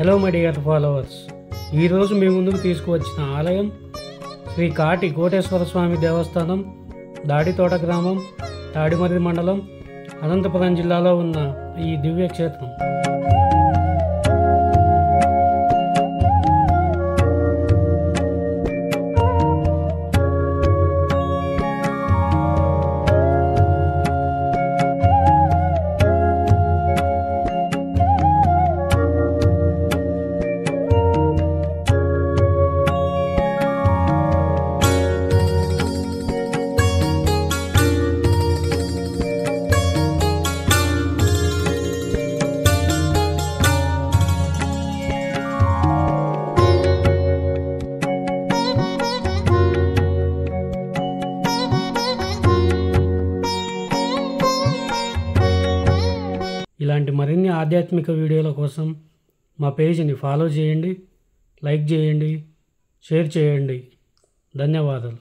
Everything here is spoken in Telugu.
హలో మై డియర్ ఫాలోవర్స్, ఈరోజు మీ ముందుకు తీసుకువచ్చిన ఆలయం శ్రీ కాటి కోటేశ్వర స్వామి దేవస్థానం, దాడితోట గ్రామం, తాడిమర్రి మండలం, అనంతపురం జిల్లాలో ఉన్న ఈ దివ్యక్షేత్రం. ఇలాంటి మరిన్ని ఆధ్యాత్మిక వీడియోల కోసం మా పేజీని ఫాలో చేయండి, లైక్ చేయండి, షేర్ చేయండి. ధన్యవాదాలు.